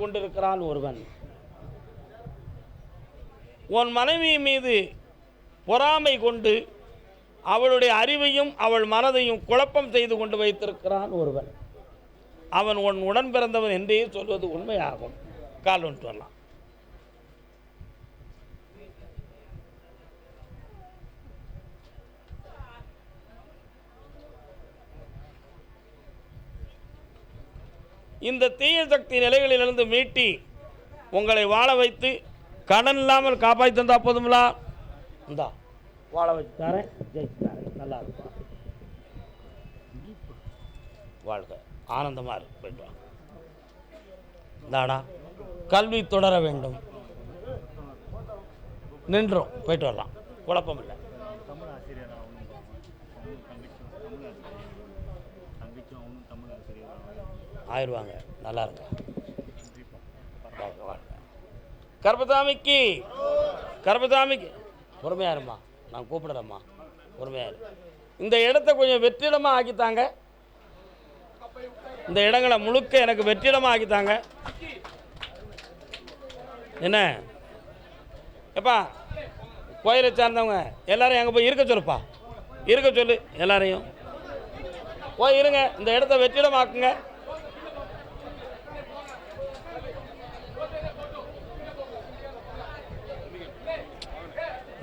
கொண்டிருக்கிறான் ஒருவன். உன் மனைவி மீது பொறாமை கொண்டு அவளுடைய அறிவையும் அவள் மனதையும் குழப்பம் செய்து கொண்டு வைத்திருக்கிறான் ஒருவன். அவன் உன் உடன் பிறந்தவன் என்றே சொல்வது உண்மையாகும். கால் ஒன்று வரலாம். இந்த தீய சக்தி நிலைகளிலிருந்து மீட்டி உங்களை வாழ வைத்து கடன் இல்லாமல் காப்பாற்றி தந்தா போதுங்களா? இந்தா வாழ வச்சு தரேன், ஜெயிச்சு தரேன், நல்லா இருக்கும், வாழ்க, ஆனந்தமாக இருக்கு. போயிட்டு வா. இந்தாடா கல்வி தொடர வேண்டும், நின்றோம், போயிட்டு வரலாம், குழப்பம் இல்லை. ஆயிடுவாங்க, நல்லா இருங்க. கர்பசாமிக்கு கர்பசாமிக்கு பொறுமையா இருமா, நான் கூப்பிடுறேம்மா, பொறுமையா இரு. இந்த இடத்த கொஞ்சம் வெற்றிடமாக ஆக்கித்தாங்க. இந்த இடங்களை முழுக்க எனக்கு வெற்றிடமாக ஆக்கித்தாங்க. என்ன எப்பா கோயிலை சார்ந்தவங்க எல்லாரையும் அங்கே போய் இருக்க சொல்லுப்பா, இருக்க சொல்லு, எல்லாரையும் போய் இருங்க, இந்த இடத்த வெற்றிடமாக்குங்க.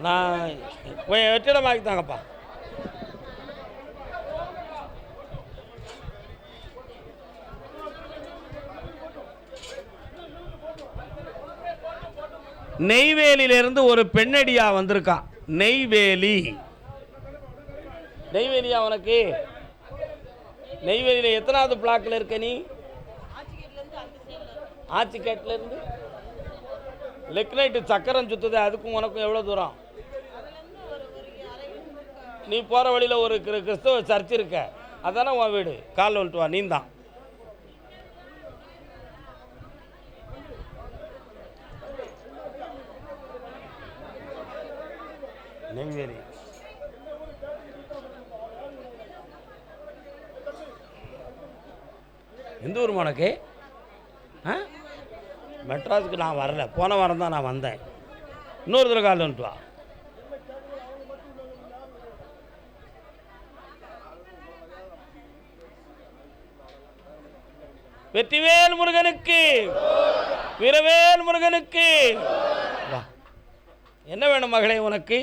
நான் வெற்றிடமாக்கித்தாங்கப்பா. நெய்வேலியிலிருந்து ஒரு பெண்ணடியா வந்திருக்கான். நெய்வேலியா உனக்கு? நெய்வேலியில் எத்தனாவது பிளாக்ல இருக்க நீ? ஆச்சிக்கேட்ல இருந்து லெக் நைட்டு சக்கரம் சுத்துது, அதுக்கும் உனக்கும் எவ்வளோ தூரம்? நீ போகிற வழியில் ஒரு கிறிஸ்தவ சர்ச் இருக்க, அதானே உன் வீடு. கால் வந்துட்டு வா, நீந்தான். நெய்வேலி எந்த ஊர் உனக்கு? மெட்ராஸுக்கு நான் வரல, போன வாரம் தான் நான் வந்தேன். இன்னொரு தடவை கால் வந்துட்டு வா. வெற்றிவேல் முருகனுக்கு, வீரவேல் முருகனுக்கு. வா, என்ன வேணும் மகளே உனக்கு?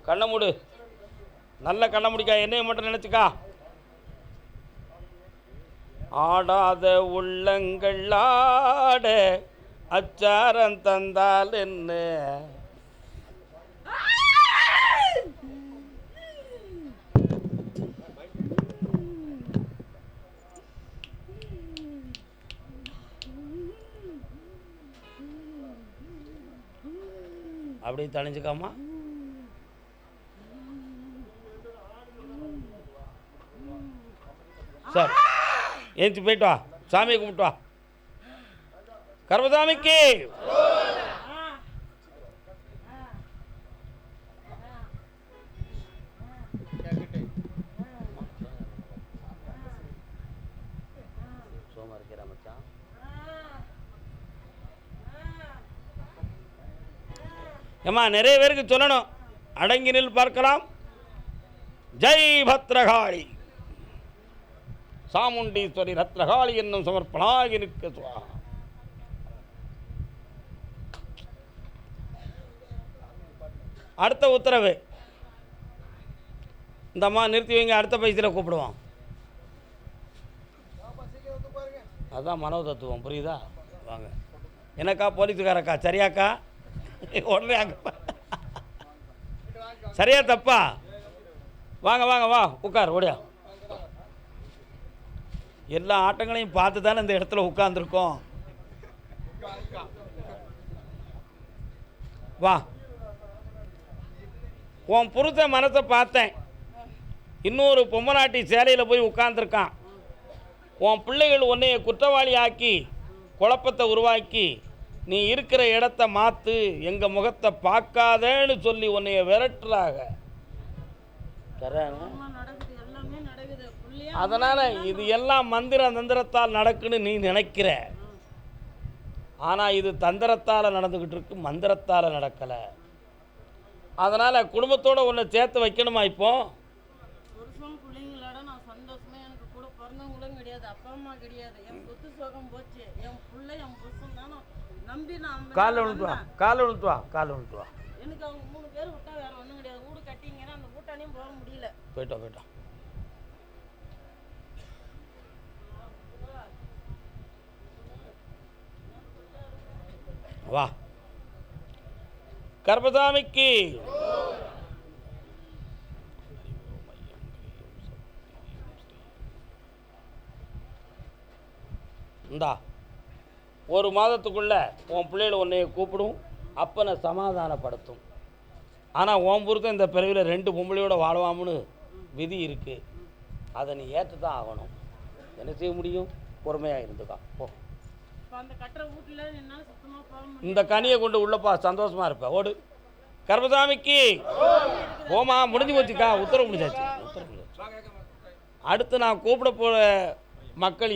கண்ணை மூடு, நல்ல கண்ணை முடிக்கா, என்னைய மட்டும் நினைச்சுக்கா. ஆடாத உள்ளங்கள் ஆட அச்சாரம் தந்தால் என்ன? அப்படி தணிஞ்சுக்காமா. சார் ஏஞ்சி போயிட்டு வா, சாமியை கும்பிட்டு வா. கர்பசாமிக்கு சோமா இருக்கிற மச்சான். ஏம்மா நிறைய பேருக்கு சொல்லணும், அடங்கி நில் பார்க்கலாம். ஜெய் பத்ரகாளி சாமுண்டீஸ்வரி ரத்னகாளி என்னும் சமர்ப்பணாகி நிற்க சுவா. அடுத்த உத்தரவு, இந்த அம்மா நிறுத்தி வைங்க, அடுத்த பைசில் கூப்பிடுவான். அதுதான் மனோ தத்துவம், புரியுதா? வாங்க. என்னக்கா போலீஸுக்காரக்கா, சரியாக்கா? உடனே அங்கே சரியா தப்பா? வாங்க வாங்க வா, உட்கார், ஓடியா. எல்லா ஆட்டங்களையும் பார்த்து தானே இந்த இடத்துல உட்கார்ந்துருக்கோம். வா, உன் புருஷ மனத்தை பார்த்தேன். இன்னொரு பொம்மநாட்டி சேலையில் போய் உட்கார்ந்துருக்கான். உன் பிள்ளைகள் உன்னைய குற்றவாளி ஆக்கி குழப்பத்தை உருவாக்கி நீ இருக்கிற இடத்த மாற்று, எங்கள் முகத்தை பார்க்காதேன்னு சொல்லி உன்னைய விரட்டுறாங்க. அதனால் இது எல்லாம் மந்திர தந்திரத்தால் நடக்குன்னு நீ நினைக்கிற. ஆனால் இது தந்திரத்தால் நடந்துக்கிட்டு இருக்கு, மந்திரத்தால் நடக்கலை. அதனால் குடும்பத்தோடு ஒன்று சேர்த்து வைக்கணுமா? இப்போ புருஷன் பிள்ளைங்களோட நான் சந்தோஷமா, எனக்கு கூட பிறந்தவங்களும் கிடையாது, அப்பா அம்மா கிடையாது, என் சொத்து சோகம் போச்சு, என் பிள்ளை என் புருஷன் தான் நம்பி நான் காலை விழுத்து வா, காலை விழுத்து வா, காலை விழுத்து வா. எனக்கு அவங்க 3 பேர் விட்டா வேற ஒன்றும் கிடையாது. வீடு கட்டிங்கன்னா அந்த வீட்டானையும் போக முடியல. போயிட்டோம் வா. கர்பசாமிக்கு இந்தா ஒரு மாதத்துக்குள்ள உன் பிள்ளைகளை உன்னைய கூப்பிடும், அப்பனை சமாதானப்படுத்தும். ஆனால் உன் பொறுத்த இந்த பிறவியில் 2 பொம்பளையோட வாழ்வாம்னு விதி இருக்குது. அதை நீ ஏற்று தான் ஆகணும். என்ன செய்ய முடியும்? பொறுமையாக இருந்துக்கா போ. இந்த கனியை கொண்டு உள்ளப்பா, சந்தோஷமாக இருப்ப. ஓடு. கர்பசாமிக்கு போமா, முடிஞ்சு போச்சுக்கா, உத்தரவு முடிஞ்சாச்சு. அடுத்து நான் கூப்பிட போகிற மக்கள்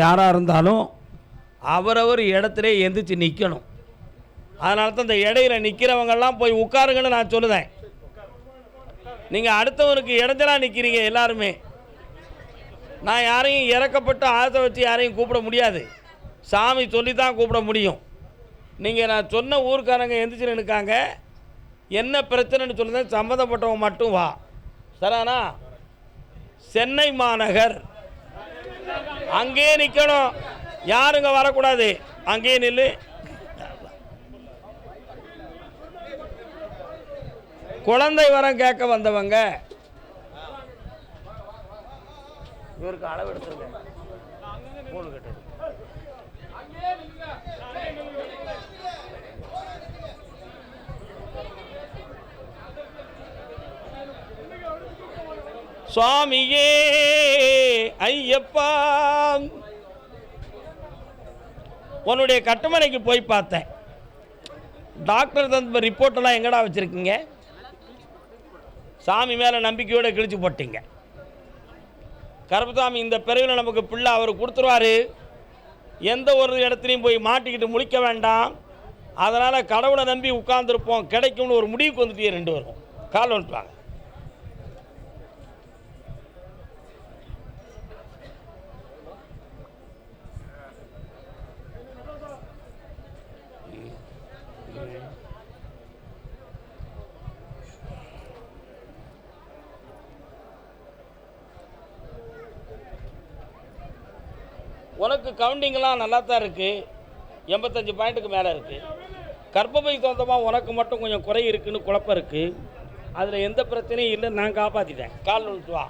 யாராக இருந்தாலும் அவரவர் இடத்துல எந்திரிச்சு நிற்கணும். அதனால தான் இந்த இடையில நிற்கிறவங்கெல்லாம் போய் உட்காருங்கன்னு நான் சொல்லுதேன். நீங்கள் அடுத்தவனுக்கு இடைஞ்சலாக நிற்கிறீங்க எல்லாருமே. நான் யாரையும் இறக்கப்பட்டு ஆசை வச்சு யாரையும் கூப்பிட முடியாது. சாமி சொல்லி தான் கூப்பிட முடியும். நீங்கள் நான் சொன்ன ஊருக்காரங்க எந்திரிச்சு நிற்காங்க, என்ன பிரச்சனைன்னு சொல்லுதேன், சம்மந்தப்பட்டவங்க மட்டும் வா. சரிண்ணா? சென்னை மாநகர் அங்கேயே நிற்கணும், யாருங்க வரக்கூடாது, அங்கேயே நில்லு. குழந்தை வரம் கேட்க வந்தவங்க இவருக்கு அளவு எடுத்துருங்க. மூணு கட்டு சுவாமியே ஐயப்பா. உன்னுடைய கட்டுமனைக்கு போய் பார்த்தேன். டாக்டர் தந்த ரிப்போர்ட்டெல்லாம் எங்கடா வச்சுருக்கீங்க? சாமி மேலே நம்பிக்கையோடு கிழிச்சு போட்டீங்க. கருப்பசாமி இந்த பிறவியில் நமக்கு பிள்ளை அவர் கொடுத்துருவார். எந்த ஒரு இடத்துலையும் போய் மாட்டிக்கிட்டு முழிக்க வேண்டாம். அதனால் கடவுளை நம்பி உட்கார்ந்துருப்போம், கிடைக்கும்னு ஒரு முடிவுக்கு வந்துட்டே 2 வரும். கால் வந்துட்டாங்க. உனக்கு கவுண்டிங்லாம் நல்லா தான் இருக்குது, 85 பாயிண்ட்டுக்கு மேலே இருக்குது. கர்ப்பப்பை சொந்தமாக உனக்கு மட்டும் கொஞ்சம் குறை இருக்குன்னு குழப்பம் இருக்குது. அதில் எந்த பிரச்சனையும் இல்லை, நான் காப்பாற்றிட்டேன். கால் விழுத்து வா.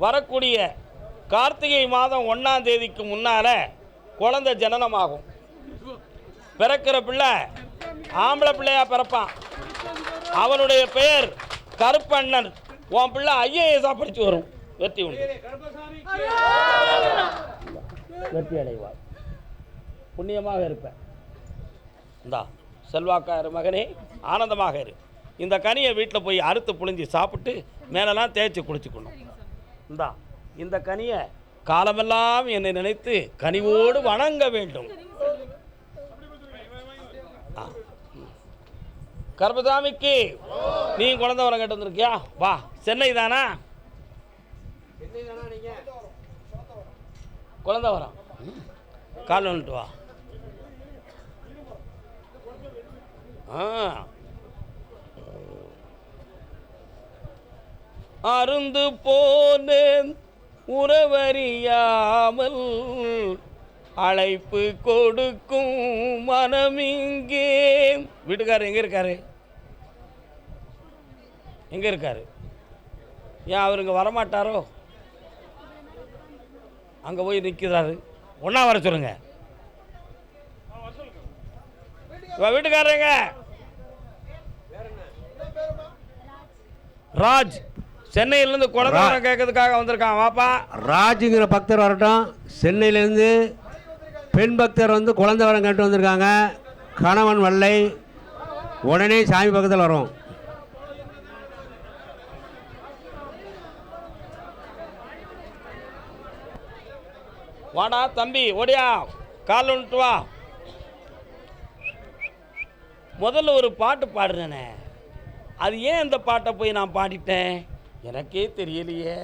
வரக்கூடிய கார்த்திகை மாதம் 1ஆம் தேதிக்கு முன்னால் குழந்தை ஜனனமாகும். பிறக்கிற பிள்ளை ஆம்பளை பிள்ளையாக பிறப்பான். அவனுடைய பெயர் கருப்பண்ணன். உன் பிள்ளை ஐஏஎஸ்ஸாக படித்து வரும். வெற்றி உண்டு, வெற்றி அடைவார். புண்ணியமாக இருப்பேன். இந்தா செல்வாக்காரு மகனே, ஆனந்தமாக இரு. இந்த கனியை வீட்டில் போய் அறுத்து புழிஞ்சி சாப்பிட்டு மேலெல்லாம் தேய்ச்சி குளிச்சுக்கணும். இந்தா இந்த கனியை காலமெல்லாம் என்னை நினைத்து கனிவோடு வணங்க வேண்டும். கர்பசாமிக்கு நீ குழந்தை வரம் கேட்டு வந்திருக்கியா? வா. சென்னை தானா? குழந்தை வரம் கால் வந்துட்டு வா. அருந்து போனேன் உறவறியாமல் அழைப்பு கொடுக்கும் மனமிங்கே. வீட்டுக்காரர் எங்கே இருக்காரு? எங்கே இருக்காரு? ஏன் அவர் இங்கே வரமாட்டாரோ? அங்கே போய் நிற்கிறாரு. ஒன்றா வர சொல்லுங்க. வீட்டுக்காரங்க ராஜ் சென்னையிலேருந்து குழந்தை வரம் கேட்கறதுக்காக வந்திருக்கான். வாப்பா. ராஜுங்கிற பக்தர் வரட்டும். சென்னையிலேருந்து பெண் பக்தர் வந்து குழந்தை வரம் கேட்டு வந்திருக்காங்க. கணவன் வல்லை. உடனே சாமி பக்கத்தில் வரும். வாடா தம்பி, ஓடியா, கால் வந்துட்டு வா. முதல்ல ஒரு பாட்டு பாடுறேனே, அது ஏன் இந்த பாட்டை போய் நான் பாடிட்டேன் எனக்கே தெரியலையே.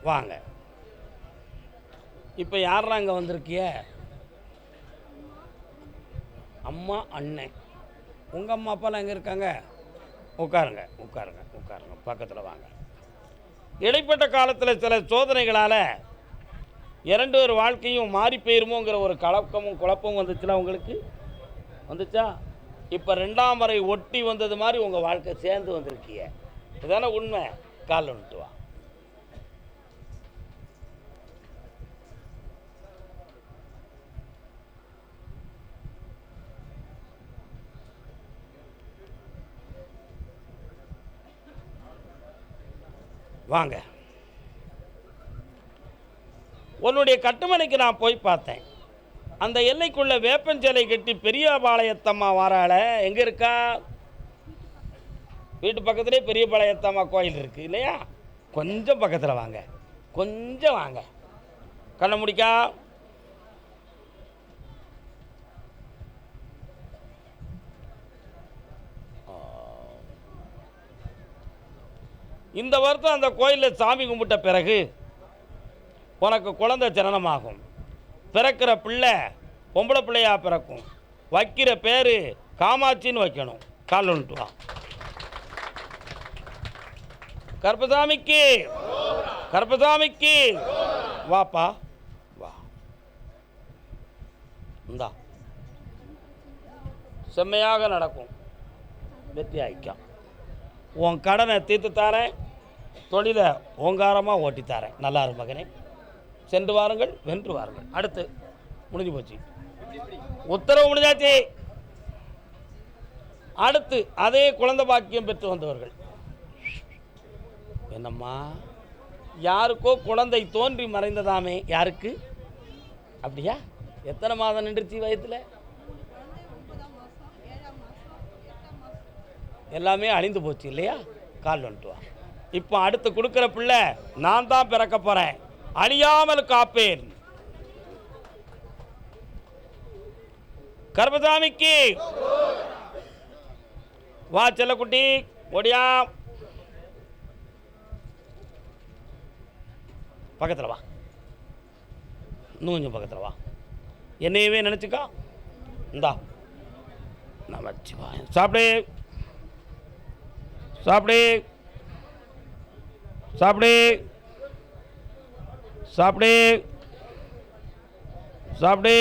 வாங்க. இப்போ யாரா அங்கே வந்திருக்கிய? அம்மா, அண்ணன். உங்கள் அம்மா அப்பாலாம் எங்கே இருக்காங்க? உட்காருங்க உட்காருங்க உட்காருங்க, பக்கத்தில் வாங்க. இடைப்பட்ட காலத்தில் சில சோதனைகளால் இரண்டு ஒரு வாழ்க்கையும் மாறி போயிருமோங்கிற ஒரு கலக்கமும் குழப்பமும் வந்துச்சுல உங்களுக்கு? வந்துச்சா? இப்போ 2ஆம் முறை ஒட்டி வந்தது மாதிரி உங்கள் வாழ்க்கை சேர்ந்து வந்திருக்கிய. இதுதானே உண்மை? கால் வந்துட்டு வா. வாங்க. உன்னுடைய கட்டுமனைக்கு நான் போய் பார்த்தேன். அந்த எல்லைக்குள்ள வேப்பஞ்சேலை கட்டி பெரியபாளையத்தம்மா வாராள எங்கே இருக்கா? வீட்டு பக்கத்துலேயே பெரியபாளையத்தம்மா கோயில் இருக்குது இல்லையா? கொஞ்சம் பக்கத்தில் வாங்க, கொஞ்சம் வாங்க. கண்ணை முடிக்கா. இந்த வருஷம் அந்த கோயிலில் சாமி கும்பிட்ட பிறகு உனக்கு குழந்தை ஜனனமாகும். பிறக்கிற பிள்ளை பொம்பளை பிள்ளையா பிறக்கும். வைக்கிற பேர் காமாட்சின்னு வைக்கணும். கால் வந்துட்டு வா. கருப்பசாமிக்கு, கருப்பசாமிக்கு. வாப்பா வா. இந்தா, செம்மையாக நடக்கும். வெற்றி ஆயிக்கும். உன் கடனை தீர்த்து தாரேன், தொழிலை ஓங்காரமாக ஓட்டித்தாரேன். நல்லா இரு மகனே. சென்று வாருங்கள், வென்று வாருங்கள். அடுத்து முடிஞ்சு போச்சு, உத்தரவு முடிஞ்சாச்சு. அடுத்து அதே குழந்தை பாக்கியம் பெற்று வந்தவர்கள். என்னம்மா, யாருக்கோ குழந்தை தோன்றி மறைந்ததாமே? யாருக்கு? அப்படியா? எத்தனை மாதம் நின்றுச்சு வயத்தில்? எல்லாமே அழிந்து போச்சு இல்லையா? கால் வந்துட்டு வா. இப்போ அடுத்து கொடுக்குற பிள்ளை நான் தான் பிறக்க போகிறேன். அழியாமல் காப்பேன். கருப்பசாமிக்கு. வா செல்லக்குட்டி, ஓடியா. பக்கத்தில் வா, இன்னும் கொஞ்சம் பக்கத்தில் வா. என்னையவே நினச்சிக்கா. இந்தா நமச்சிவாய. சாப்பிடு சாப்பிடு சாப்பிடு சாப்பிடு சாப்பிடு.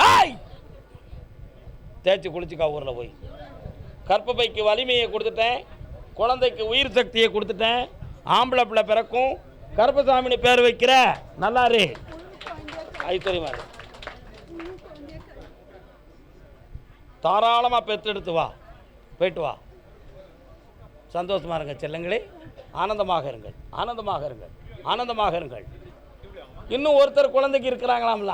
ஆய், தேய்ச்சி குளிச்சுக்கா ஊரில் போய். கற்பப்பைக்கு வலிமையை கொடுத்துட்டேன், குழந்தைக்கு உயிர் சக்தியை கொடுத்துட்டேன். ஆம்பளை பிள்ளை பிறக்கும். கருப்பசாமின்னு பேர் வைக்கிற. நல்லாரு ஐஸ்வர்யமா இரு. தாராளமாக பெற்றெடுத்து வா, போயிட்டு வா. சந்தோஷமாக இருங்க செல்லங்களே. ஆனந்தமாக இருங்கள், ஆனந்தமாக இருங்கள், ஆனந்தமாக இருங்கள். இன்னும் ஒருத்தர் குழந்தைக்கு இருக்கிறாங்களாம்ல.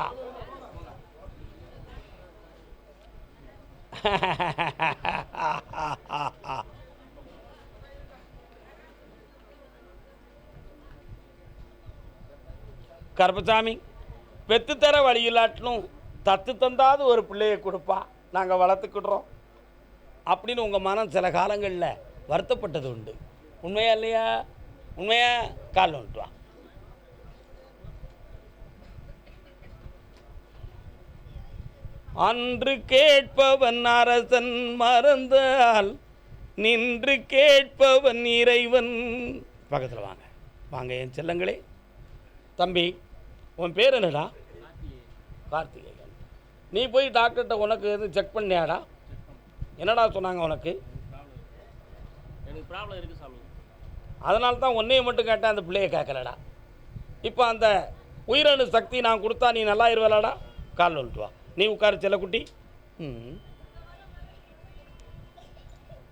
கருப்பசாமி பெத்து தர வழியில்லாட்டணும் தத்து தந்தாது ஒரு பிள்ளையை கொடுப்பா, நாங்கள் வளர்த்துக்கிடுறோம் அப்படின்னு உங்கள் மனம் சில காலங்களில் வருத்தப்பட்டது உண்டு. உண்மையா இல்லையா? உண்மையா? கால் வந்துட்டு வா. அன்று கேட்பவன் அரசன் மறந்தால் நின்று கேட்பவன் இறைவன். பக்கத்தில் வாங்க, வாங்க என் செல்லங்களே. தம்பி, உன் பேர் என்னடா? கார்த்திகேயன். நீ போய் டாக்டர்கிட்ட உனக்கு எதுவும் செக் பண்ணியாடா? என்னடா சொன்னாங்க உனக்கு? எனக்கு ப்ராப்ளம் இருக்குது சாமி. அதனால தான் உன்னையை மட்டும் கேட்டேன், அந்த பிள்ளையை கேட்கலடா. இப்போ அந்த உயிரணு சக்தி நான் கொடுத்தா நீ நல்லா இருவேலாடா? கால் வந்துட்டு வா. நீ உட்காரு செல்லக்குட்டி.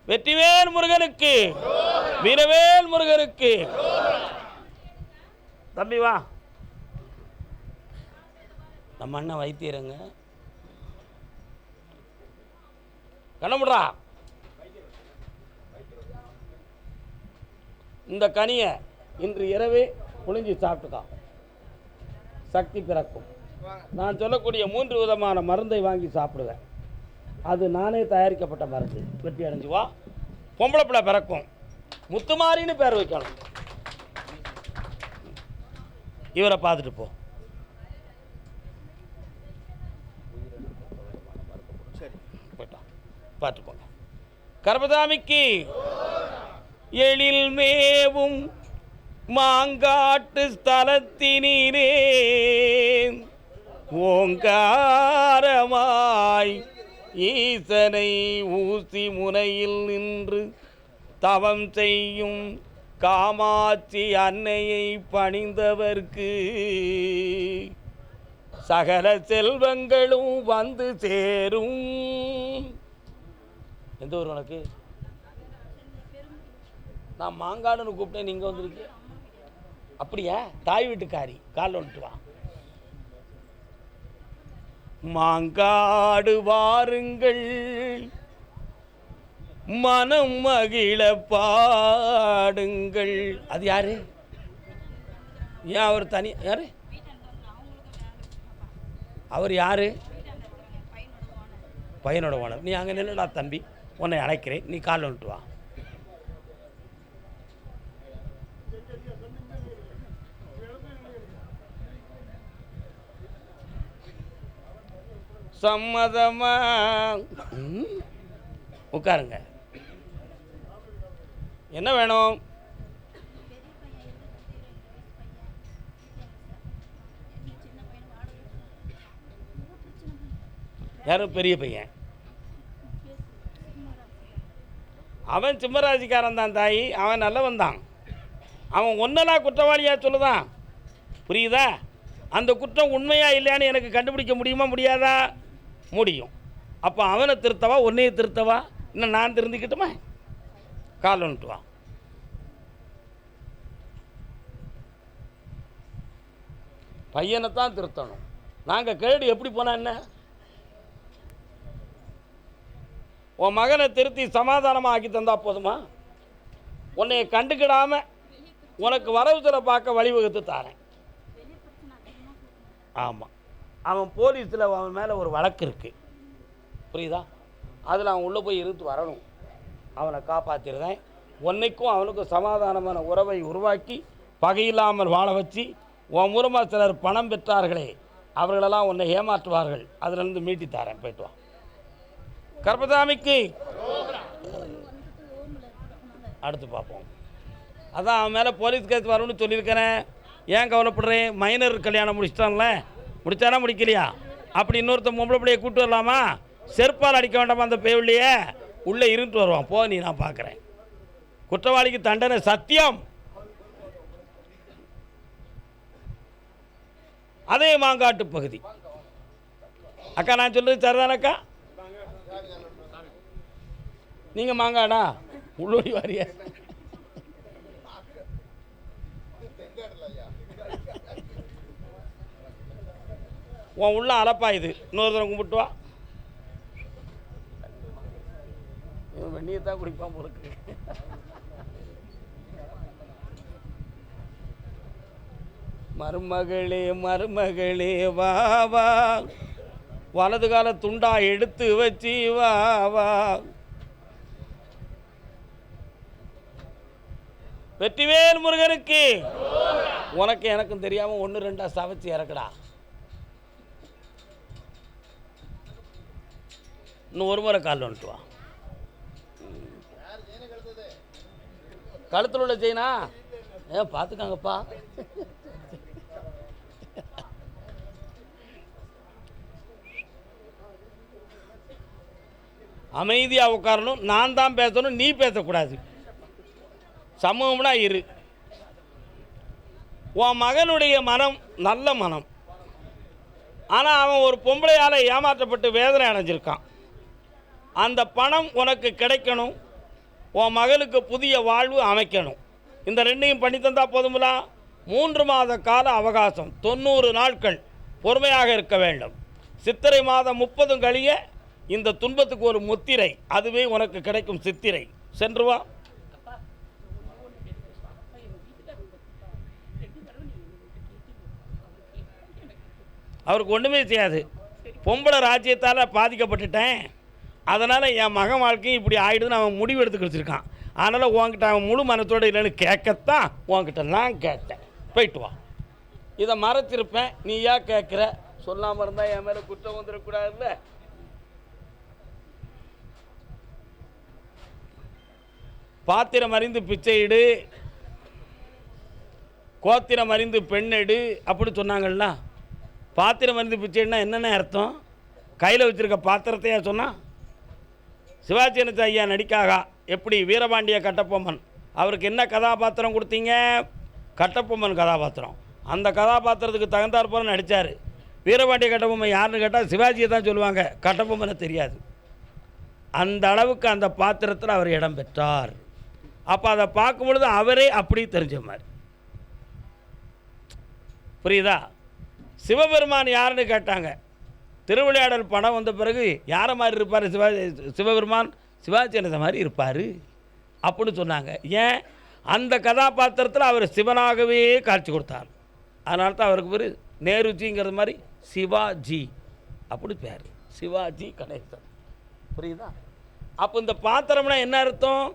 வெற்றிவேல் முருகனுக்கு. வீரவேல் முருகருக்கு. தம்பி வா, நம்ம அண்ணன் வைத்தியருங்க. கண்ணமுடா, இந்த கனியை இன்று இரவே புழிஞ்சு சாப்பிட்டுக்கா, சக்தி பிறக்கும். நான் சொல்லக்கூடிய 3 விதமான மருந்தை வாங்கி சாப்பிடுவேன். அது நானே தயாரிக்கப்பட்ட மருந்து. வெற்றி அடைஞ்சு வா, பொம்பளை பிள்ளை பிறக்கும். முத்துமாரின்னு பேர் வைக்கணும். இவரை பார்த்துட்டு போ. சரி, போயிட்டான், பார்த்துப்போங்க. கர்பதாமிக்கு எழில் மேவும் மாங்காட்டு ஸ்தலத்தினீரே ஓங்காரமாய் ஈசனை ஊசி முனையில் நின்று தவம் செய்யும் காமாட்சி அன்னையை பணிந்தவர்க்கு சகல செல்வங்களும் வந்து சேரும். எந்த ஊர் உனக்கு? நான் மாங்காடுன்னு கூப்பிட்டேன், நீங்கள் வந்துருக்கு. அப்படியா? தாய் வீட்டுக்காரி. காலில் வந்துட்டு வா. மாங்காடு வாருங்கள் மனம் மகிழ பாடுங்கள். அது யாரு? ஏன் அவர் தனி? யாரு அவர்? யாரு? பையனோட ஓனர். நீ அங்கே நின்றுடா தம்பி, உன்னை அழைக்கிறேன், நீ காலில் வந்துட்டு வா. சம்மதமா? உட்காருங்க. என்ன வேணும்? யாரும் பெரிய பையன்? அவன் சிம்மராசிக்காரன் தான் தாயி. அவன் நல்லவன் தான். அவன் ஒன்னெல்லாம் குற்றவாளியாக சொல்லுதான், புரியுதா? அந்த குற்றம் உண்மையா இல்லையான்னு எனக்கு கண்டுபிடிக்க முடியுமா முடியாதா? முடியும். அப்போ அவனை திருத்தவா உன்னையை திருத்தவா? இன்னும் நான் திருந்திக்கிட்டுமா? கால் வந்துட்டு வா. பையனை தான் திருத்தணும். நாங்கள் கேடு எப்படி போனா என்ன? உன் மகனை திருத்தி சமாதானமாக ஆக்கி தந்தா போதுமா? உன்னைய கண்டுக்கிடாமல் உனக்கு வரவு செல பார்க்க வழிவகுத்து தாரேன். ஆமாம், அவன் போலீஸில் அவன் மேலே ஒரு வழக்கு இருக்குது, புரியுதா? அதில் அவன் உள்ளே போய் இருந்து வரணும். அவனை காப்பாற்றிடுறேன். உன்னைக்கும் அவனுக்கும் சமாதானமான உறவை உருவாக்கி பகையில்லாமல் வாழ வச்சு, உன் மூலமாக சிலர் பணம் பெற்றார்களே அவர்களெல்லாம் உன்னை ஏமாற்றுவார்கள், அதிலிருந்து மீட்டி தாரேன். போயிட்டு வா. கர்பதாமிக்கு அடுத்து பார்ப்போம். அதான் அவன் மேலே போலீஸ் கேஸ் வரும்னு சொல்லியிருக்கிறேன். ஏன் கவலைப்படுறேன்? மைனர் கல்யாணம் முடிச்சிட்டான்ல, முடிச்சானா முடிக்கலையா? அப்படி இன்னொருத்த பொம்பளை பிள்ளையை கூப்பிட்டு வரலாமா? செருப்பால் அடிக்க வேண்டாமா அந்த பேவிலையே? உள்ளே இருந்துட்டு வருவான். போ, நீ நான் பார்க்குறேன். குற்றவாளிக்கு தண்டனை சத்தியம். அதே மாங்காட்டு பகுதி. அக்கா, நான் சொல்றது சரிதானக்கா? நீங்கள் மாங்காடா உள்ளோடி வாரிய. உன் உள்ள அலப்பா இது. இன்னொரு தரம் கும்பிட்டு வா. இவன் வெந்நியை தான் குடிப்பான் போலுக்கு. மருமகளே மருமகளே வா வா, வலது கால துண்டா எடுத்து வச்சு வா வா. வெற்றிவேல் முருகனுக்கு. உனக்கு எனக்கும் தெரியாமல் 1 2 சவச்சு இறக்குடா. இன்னும் ஒரு முறை காலில் வந்துட்டு வா. கழுத்தில் உள்ள செயினா? பார்த்துக்காங்கப்பா. அமைதியாக உட்காரணும். நான் தான் பேசணும், நீ பேசக்கூடாது. சமூகம்னா இரு. உன் மகனுடைய மனம் நல்ல மனம். ஆனால் அவன் ஒரு பொம்பளையால் ஏமாற்றப்பட்டு வேதனை அடைஞ்சிருக்கான். அந்த பணம் உனக்கு கிடைக்கணும். உன் மகளுக்கு புதிய வாழ்வு அமைக்கணும். இந்த ரெண்டையும் பண்ணி தந்தா போதுங்களா? 3 மாத கால அவகாசம், 90 நாட்கள் பொறுமையாக இருக்க வேண்டும். சித்திரை மாதம் 30 கழிய இந்த துன்பத்துக்கு ஒரு முத்திரை, அதுவே உனக்கு கிடைக்கும் சித்திரை. சென்று வா. அவருக்கு ஒன்றுமே செய்யாது. பொம்பளை ராஜ்யத்தால் பாதிக்கப்பட்டுட்டேன், அதனால் என் மகன் வாழ்க்கையும் இப்படி ஆகிடுதுன்னு அவன் முடிவு எடுத்து வச்சுருக்கான். அதனால் உன்கிட்ட அவன் முழு மனத்தோடு இல்லைன்னு கேட்கத்தான் உன்கிட்ட நான் கேட்டேன். போயிட்டு வா. இதை மறைச்சிருப்பேன், நீ ஏன் கேட்குற? சொல்லாமல் இருந்தால் என் மேலே குற்றம் வந்துடக்கூடாதுல்ல. பாத்திரம் அறிந்து பிச்சையிடு, கோத்திரம் அறிந்து பெண்ணெடு அப்படி சொன்னாங்கள்ல. பாத்திரம் அறிந்து பிச்சைடுனா என்னென்ன அர்த்தம்? கையில் வச்சுருக்க பாத்திரத்தையா சொன்னால்? சிவாஜி கணேசன் ஐயா நடிக்காக எப்படி வீரபாண்டிய கட்டபொம்மன், அவருக்கு என்ன கதாபாத்திரம் கொடுத்தீங்க? கட்டபொம்மன் கதாபாத்திரம். அந்த கதாபாத்திரத்துக்கு தகுந்தாற் போல நடித்தார். வீரபாண்டிய கட்டபொம்மன் யாருன்னு கேட்டால் சிவாஜியை தான் சொல்லுவாங்க, கட்டபொம்மனை தெரியாது. அந்த அளவுக்கு அந்த பாத்திரத்தில் அவர் இடம் பெற்றார். அப்போ அதை பார்க்கும் பொழுது அவரே அப்படி தெரிஞ்ச மாதிரி. புரியுதா? சிவபெருமான் யாருன்னு கேட்டாங்க. திருவிளையாடல் படம் வந்த பிறகு யாரை மாதிரி இருப்பார் சிவபெருமான்? சிவாஜி கணேசன் மாதிரி இருப்பார் அப்படின்னு சொன்னாங்க. ஏன்? அந்த கதாபாத்திரத்தில் அவர் சிவனாகவே காட்சி கொடுத்தார். அதனால தான் அவருக்கு பேர் நேருஜிங்கிறது மாதிரி சிவாஜி அப்படி பேர், சிவாஜி கணேசன். புரியுதா? அப்போ இந்த பாத்திரம்னா என்ன அர்த்தம்?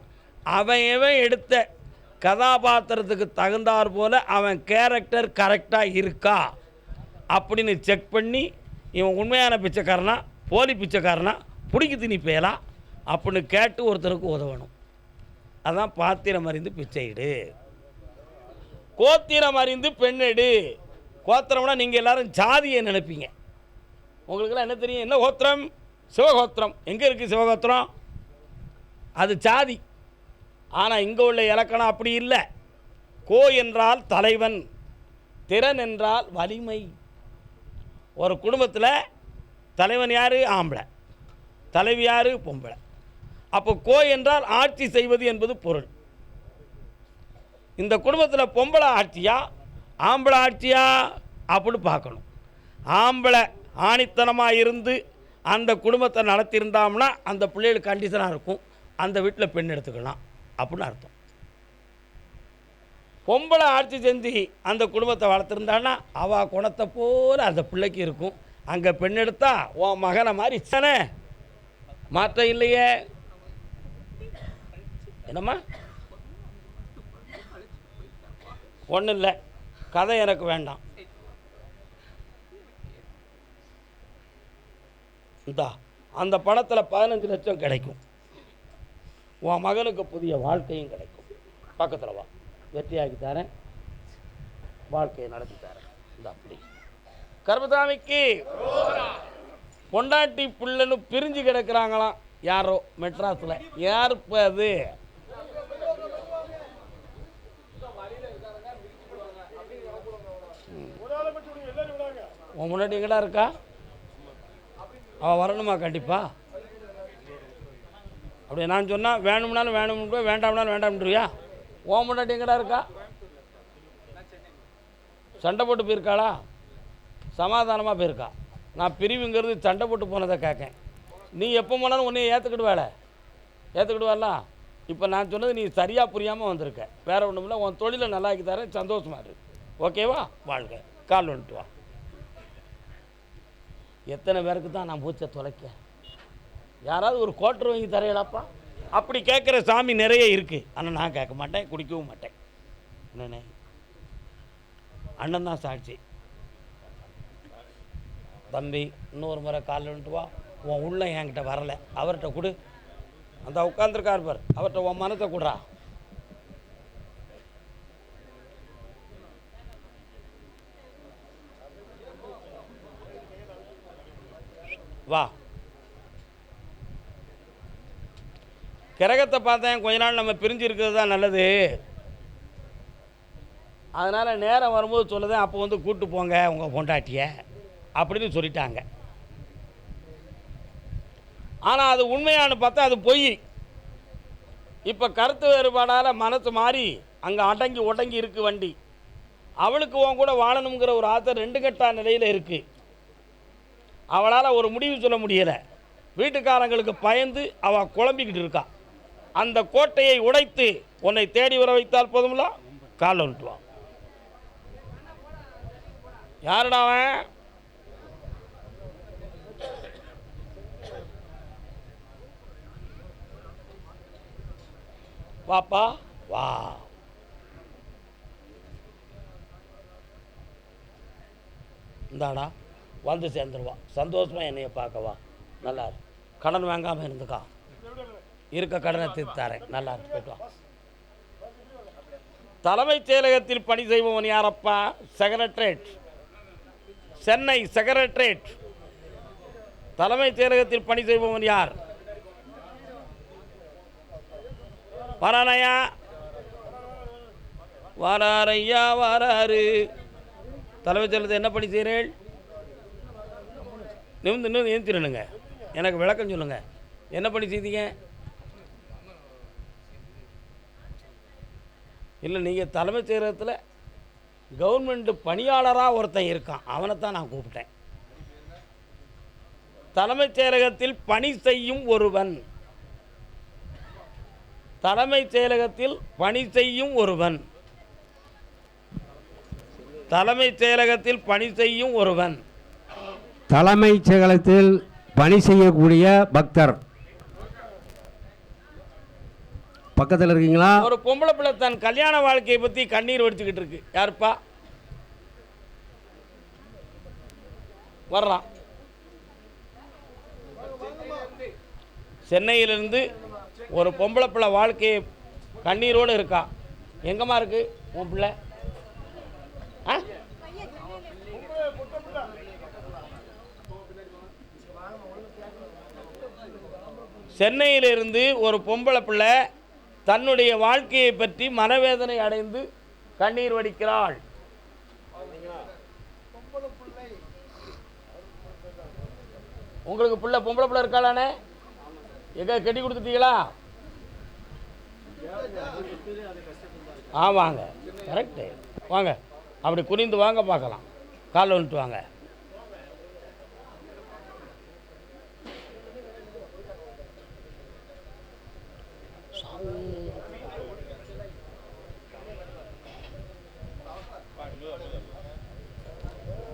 அவன் எடுத்த கதாபாத்திரத்துக்கு தகுந்தாற் போல் அவன் கேரக்டர் கரெக்டாக இருக்கா அப்படின்னு செக் பண்ணி, இவன் உண்மையான பிச்சைக்காரனா போலி பிச்சைக்காரனா பிடிக்கி திணி பேலாம் அப்படின்னு கேட்டு ஒருத்தருக்கு உதவணும். அதான் பாத்திரம் அறிந்து பிச்சையிடு, கோத்திரம் அறிந்து பெண்ணெடு. கோத்திரம்னா நீங்கள் எல்லோரும் ஜாதியை நினைப்பீங்க. உங்களுக்கெல்லாம் என்ன தெரியும்? என்ன கோத்திரம்? சிவகோத்திரம். எங்கே இருக்குது சிவகோத்திரம்? அது ஜாதி. ஆனால் இங்கே உள்ள இலக்கணம் அப்படி இல்லை. கோ என்றால் தலைவன், திறன் என்றால் வலிமை. ஒரு குடும்பத்தில் தலைவன் யார்? ஆம்பளை. தலைவி யார்? பொம்பளை. அப்போ கோ என்றால் ஆட்சி செய்வது என்பது பொருள். இந்த குடும்பத்தில் பொம்பளை ஆட்சியா ஆம்பளை ஆட்சியா அப்படி பார்க்கணும். ஆம்பளை ஆணித்தனமாக இருந்து அந்த குடும்பத்தை நடத்தியிருந்தாம்னா அந்த பிள்ளைகளுக்கு கண்டிஷனாக இருக்கும், அந்த வீட்டில் பெண் எடுத்துக்கலாம் அப்படின்னு அர்த்தம். பொம்பளை ஆட்சி செஞ்சு அந்த குடும்பத்தை வளர்த்துருந்தான்னா அவள் குணத்தை போல் அந்த பிள்ளைக்கு இருக்கும். அங்கே பெண் எடுத்தா உன் மகனை மாதிரி தானே, மாற்றம் இல்லையே. என்னம்மா? ஒன்றும் இல்லை, கதை எனக்கு வேண்டாம். இந்தா அந்த பணத்தில் 15 லட்சம் கிடைக்கும். உன் மகனுக்கு புதிய வாழ்க்கையும் கிடைக்கும். பக்கத்தில் வா, வெற்றியாக்கி தரேன், வாழ்க்கையை நடத்தி தரேன். இந்த அப்படி கர்மசாமிக்கு பொண்டாட்டி பிள்ளைன்னு பிரிஞ்சு கிடக்கிறாங்களாம் யாரோ மெட்ராஸில். யார் இப்போ அது? உன் முன்னாடி எங்கடா இருக்கா? அவள் வரணுமா? கண்டிப்பாக. அப்படியே நான் சொன்னால் வேணும்னாலும் வேணும்னு, வேண்டாம்னாலும் வேண்டாம்ன்றியா? உன் முன்னாடி எங்கடா இருக்கா? சண்டை போட்டு போயிருக்காளா? சமாதானமாக போயிருக்கா? நான் பிரிவுங்கிறது சண்டை போட்டு போனதை கேட்கேன். நீ எப்போ போனாலும் உன்னைய ஏற்றுக்கிடுவாளா? இப்போ நான் சொன்னது நீ சரியாக புரியாமல் வந்திருக்க. வேறு ஒன்றும் இல்லை, உன் தொழிலை நல்லாக்கி தரேன், சந்தோஷமாக இரு. ஓகேவா? வாழ்க. கால் வந்துட்டு வா. எத்தனை பேருக்கு தான் நான் மூச்சை தொலைக்க? யாராவது ஒரு கோட்டர் வாங்கி தரையலாப்பா? அப்படி கேட்குற சாமி நிறைய இருக்குது. ஆனால் நான் கேட்க மாட்டேன், குடிக்கவும் மாட்டேன். என்னண்ணே, அண்ணன் தான் சாட்சி. தம்பி, இன்னொரு முறை காலில் வந்துட்டு வா. உன் உள்ள என்கிட்ட வரலை, அவர்கிட்ட கொடு. அந்த உட்காந்துருக்கார் பார், அவர்கிட்ட உன் மனத்தை கொடுறா. வா. கிரகத்தை பார்த்தேன், கொஞ்ச நாள் நம்ம பிரிஞ்சு இருக்கிறது தான் நல்லது. அதனால் நேரம் வரும்போது சொல்லுதேன், அப்போ வந்து கூப்பிட்டு போங்க உங்கள் பொண்டாட்டியை அப்படின்னு சொல்லிட்டாங்க. ஆனால் அது உண்மையானு பார்த்தா அது பொய். இப்போ கருத்து வேறுபாடால் மனசு மாறி அங்கே அடங்கி ஒடங்கி இருக்குது வண்டி. அவளுக்கு உன் கூட வாழணுங்கிற ஒரு ஆசை 2 கட்டா நிலையில் இருக்குது. அவளால் ஒரு முடிவு சொல்ல முடியலை. வீட்டுக்காரங்களுக்கு பயந்து அவள் குழம்பிக்கிட்டு இருக்கா. அந்த கோட்டையை உடைத்து உன்னை தேடி வர வைத்தால் போதும்ல, காலில் விட்டுவான். யாருடா அவன்? வாப்பா வா. இந்தாடா வந்து சேர்ந்துருவா. சந்தோஷமாக என்னைய பார்க்கவா. நல்லா இருக்கு. கடன் வாங்காமல் இருந்துக்கா. இருக்க கடனை தீர்த்தாரேன். நல்லா இருக்கு. போய்ட்டு வா. தலைமைச் செயலகத்தில் பணி செய்பவன் யாரப்பா? Secretariat, Chennai secretariat. தலைமைச் செயலகத்தில் பணி செய்பவன் யார்? வரானையா? வராரையா வராரு. தலைமைச் செயலகத்தில் என்ன பணி செய்கிறேன்? இன்னும் ஏந்திரனுங்க. எனக்கு விளக்கம் சொல்லுங்க. என்ன பணி செய்தீங்க? இல்லை, நீங்கள் தலைமைச் செயலகத்தில் கவர்மெண்ட் பணியாளராக ஒருத்தன் இருக்கான், அவனைத்தான் நான் கூப்பிட்டேன். தலைமைச் செயலகத்தில் பணி செய்யும் ஒருவன், தலைமைச் செயலகத்தில் பணி செய்யும் ஒருவன், தலைமைச் செயலகத்தில் பணி செய்யும் ஒருவன், தலைமைச் செயலகத்தில் பணி செய்யக்கூடிய பக்தர். பக்கத்தில் இருக்கீங்களா? ஒரு பொம்பளை பிள்ளை தன் கல்யாண வாழ்க்கையை பற்றி கண்ணீர் வடிச்சுக்கிட்டு இருக்கு. யாருப்பா? வர்றான். சென்னையிலிருந்து ஒரு பொம்பளை பிள்ளை வாழ்க்கையை கண்ணீரோடு இருக்கா. எங்கம்மா இருக்கு உன் பிள்ளை? சென்னையிலிருந்து ஒரு பொம்பளை பிள்ளை தன்னுடைய வாழ்க்கையை பற்றி மனவேதனை அடைந்து கண்ணீர் வடிக்கிறாள். உங்களுக்கு பிள்ளை பொம்பளை பிள்ளை இருக்காளானே? எங்க கட்டி கொடுத்துட்டீங்களா? ஆமாங்க, கரெக்டு. வாங்க, அப்படி குனிந்து வாங்க பார்க்கலாம். காலில் வந்துட்டு வாங்க.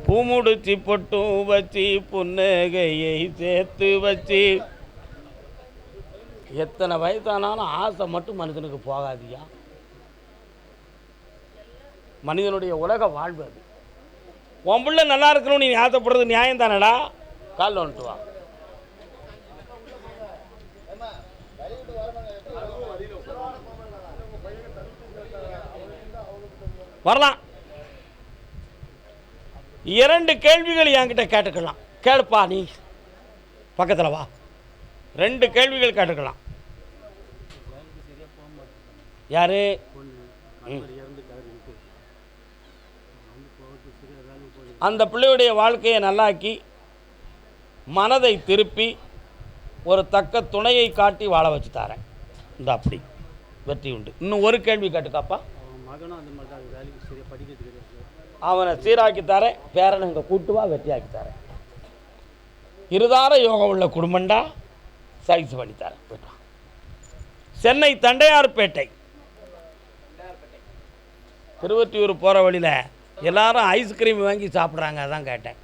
பூமுடிச்சு பொட்டும் வச்சு புன்னகையை சேர்த்து வச்சு. எத்தனை வயசானாலும் ஆசை மட்டும் மனிதனுக்கு போகாதியா. மனிதனுடைய உலக வாழ்வு அது. உன் பிள்ளை நல்லா இருக்கணும் நீ ஆசைப்படுறது நியாயம் தானடா. காலில் வந்துட்டு வா. வரலாம். 2 கேள்விகள் என்கிட்ட கேட்டுக்கலாம். கேளுப்பா, நீ பக்கத்தில் வா. 2 கேள்விகள் கேட்டுக்கலாம். யாரு? அந்த பிள்ளையுடைய வாழ்க்கையை நல்லாக்கி மனதை திருப்பி ஒரு தக்க துணையை காட்டி வாழ வச்சு தரேன். இந்த அப்படி வெற்றி உண்டு. இன்னும் ஒரு கேள்வி கேட்டுக்காப்பா. அவனை சீராக்கி தரேன். பேரனை இங்கே கூட்டு வா, வெற்றியாக்கி தரேன். இருதார யோகம் உள்ள குடும்பண்டா. சைஸ் பண்ணி தரேன். போய்ட்டான். சென்னை தண்டையார்பேட்டை, திருவொற்றியூர் போகிற வழியில் எல்லாரும் ஐஸ்கிரீம் வாங்கி சாப்பிட்றாங்க. அதான் கேட்டேன்.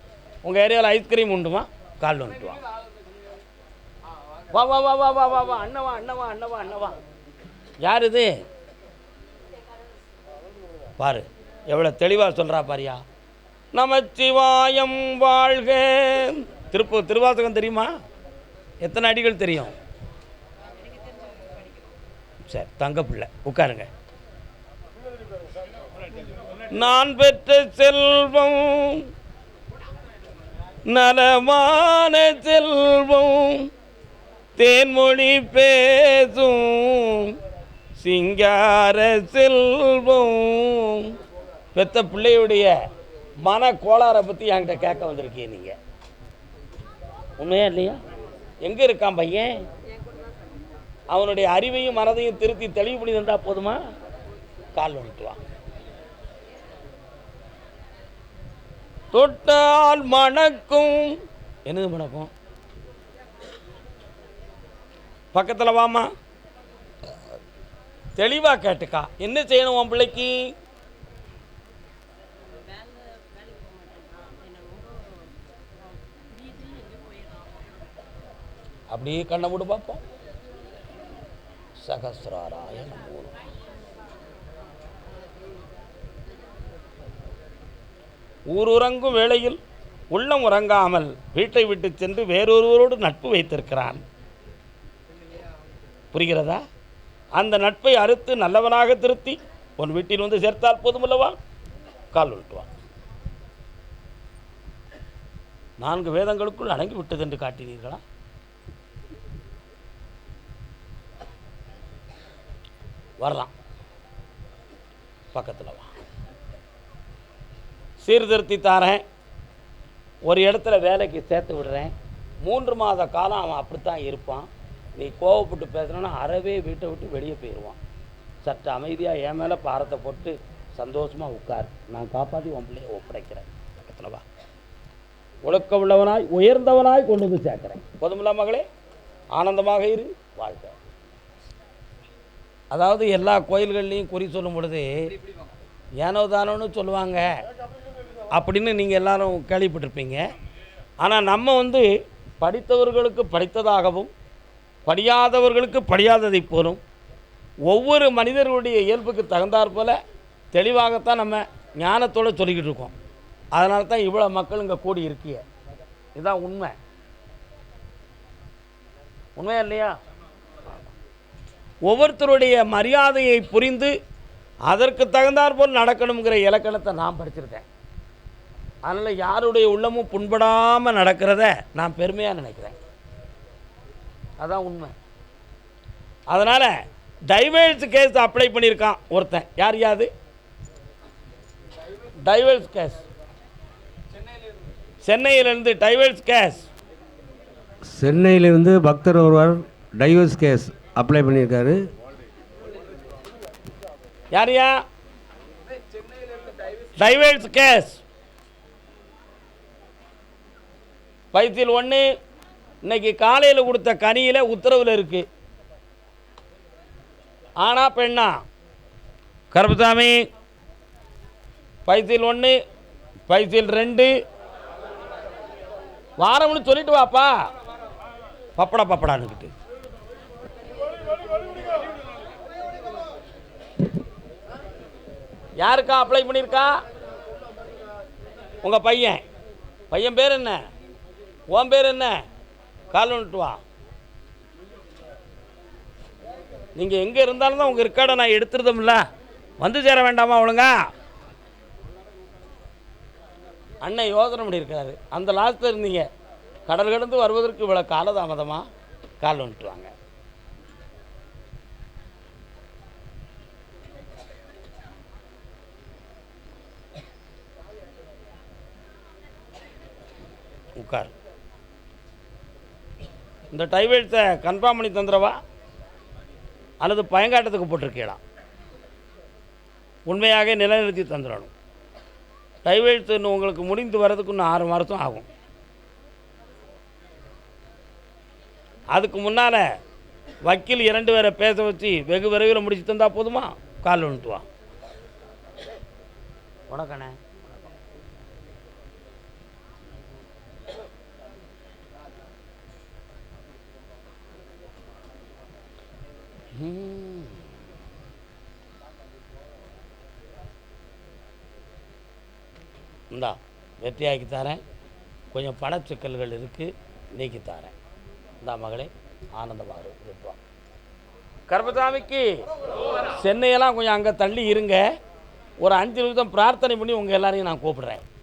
உங்கள் ஏரியாவில் ஐஸ்கிரீம் உண்டுமா? கால் வந்துட்டு வா. வா வா வா வா வா வா வா. அண்ணவா அண்ணவா அண்ணவா அண்ணவா. யார் இது? பாரு எவ்வளோ தெளிவாக சொல்கிறா பாரியா. நமச்சிவாயம் வாழ்க. திருவாசகம் தெரியுமா? எத்தனை அடிகள் தெரியும்? சரி, தங்க பிள்ளை உட்காருங்க. நான் பெற்ற செல்வம் நலமான செல்வம், தேன்மொழி பேசும் சிங்கார செல்வம். பெத்த பிள்ளையுடைய மன கோளாறை பற்றி என்கிட்ட கேட்க வந்திருக்கீங்க நீங்கள். உண்மையா இல்லையா? எங்கே இருக்கான் பையன்? அவனுடைய அறிவையும் மனதையும் திருத்தி தெளிவு பண்ணி தந்தால் போதுமா? கால் வந்துட்டு வா. தொட்டால் மணக்கும். என்னது மணக்கும்? பக்கத்தில் வாமா, தெளிவாக கேட்டுக்கா. என்ன செய்யணும் உன் பிள்ளைக்கு? அப்படியே கண்ணை மூடு பார்ப்போம். சகஸ்ராராய நமோ. ஊருறங்கும் வேளையில் உள்ளம் உறங்காமல் வீட்டை விட்டு சென்று வேறொருவரோடு நட்பு வைத்திருக்கிறான். புரிகிறதா? அந்த நட்பை அறுத்து நல்லவனாக திருத்தி உன் வீட்டில் வந்து சேர்த்தால் போதுமல்லவா? கால் விட்டுவான். 4 வேதங்களுக்குள் அடங்கி விட்டது என்று காட்டினீர்களா? வரலாம், பக்கத்தில் வா. சீர்திருத்தி தாரேன், ஒரு இடத்துல வேலைக்கு சேர்த்து விடுறேன். 3 மாத காலம் அவன் அப்படித்தான் இருப்பான். நீ கோவப்பட்டு பேசுனா அறவே வீட்டை விட்டு வெளியே போயிடுவான். சற்று அமைதியாக என் மேலே பாரத்தை போட்டு சந்தோஷமாக உட்கார். நான் காப்பாற்றி உன் பிள்ளையை ஒப்படைக்கிறேன். பக்கத்தில் வா. ஒழுக்க உள்ளவனாய் உயர்ந்தவனாய் கொண்டு வந்து சேர்க்கிறேன். போதுமில்ல மகளே? ஆனந்தமாக இரு, வாழ்க. அதாவது எல்லா கோயில்கள்லையும் குறி சொல்லும் பொழுது ஏனோ தானோன்னு சொல்லுவாங்க அப்படின்னு நீங்கள் எல்லாரும் கேள்விப்பட்டிருப்பீங்க. ஆனால் நம்ம வந்து படித்தவர்களுக்கு படித்ததாகவும் படியாதவர்களுக்கு படியாததை போலும் ஒவ்வொரு மனிதர்களுடைய இயல்புக்கு தகுந்தாற் போல் தெளிவாகத்தான் நம்ம ஞானத்தோடு சொல்லிக்கிட்டு இருக்கோம். அதனால தான் இவ்வளோ மக்கள் இங்கே கூடி இருக்கிய. இதுதான் உண்மை. உண்மையா இல்லையா? ஒவ்வொருத்தருடைய மரியாதையை புரிந்து அதற்கு தகுந்தாற் போல் நடக்கணுங்கிற இலக்கணத்தை நான் படிச்சிருக்கேன். அதனால் யாருடைய உள்ளமும் புண்படாமல் நடக்கிறத நான் பெருமையாக நினைக்கிறேன். அதான் உண்மை. அதனால் டைவர்ஸ் கேஸ் அப்ளை பண்ணியிருக்கான் ஒருத்தன். யார்? டைவர்ஸ் கேஸ் சென்னையிலிருந்து டைவர்ஸ் கேஸ். சென்னையிலிருந்து பக்தர் ஒருவர் டைவர்ஸ் கேஸ் அப்ளை பண்ணியிருக்காரு. யாரையா? டைவர்ஸ் கேஸ் பைத்தில் 1 இன்னைக்கு காலையில் கொடுத்த கனியில் உத்தரவில் இருக்கு. ஆனா பெண்ணா? கருப்பசாமி, பைத்தில் 1 பைத்தில் 2 வாரம்னு சொல்லிட்டு வாப்பா. பப்படான்னுக்கிட்டு யாருக்கா அப்ளை பண்ணியிருக்கா? உங்கள் பையன் பேர் என்ன? உன் பேர் என்ன? கால் வந்துட்டு வா. நீங்கள் எங்கே இருந்தாலும் தான் உங்கள் ரெக்கார்டை நான் எடுத்துருதோம்ல. வந்து சேர வேண்டாமா ஒழுங்கா? அண்ணன் யோசனை பண்ணியிருக்காரு. அந்த லாஸ்ட்டில் இருந்தீங்க. கடல் கடந்து வருவதற்கு இவ்வளோ காலதாமதமாக? கால் வந்துட்டு வாங்க. உட்கார். இந்த டைவர்ஸை கன்ஃபார்ம் பண்ணி தந்துடவா அல்லது பயங்காட்டத்துக்கு போட்டிருக்கீடா? உண்மையாக நிலைநிறுத்தி தந்துடணும். டைவர்ஸ் இன்னும் உங்களுக்கு முடிந்து வர்றதுக்கு இன்னும் 6 மாதம் ஆகும். அதுக்கு முன்னால் வக்கீல் 2 பேரை பேச வச்சு வெகு விரைவில் முடிச்சு தந்தால் போதுமா? கால் வந்துட்டு வா. வணக்கண்ணே. இந்தா வெற்றியாக்கி தரேன். கொஞ்சம் பணச்சிக்கல்கள் இருக்குது, நீக்கி தரேன். இந்தா மகளே, ஆனந்தமாக இருப்பா. கருப்பசாமிக்கு சென்னையெல்லாம் கொஞ்சம் அங்கே தள்ளி இருங்க. ஒரு 5 நிமிஷம் பிரார்த்தனை பண்ணி உங்கள் எல்லாரையும் நான் கூப்பிடுறேன்.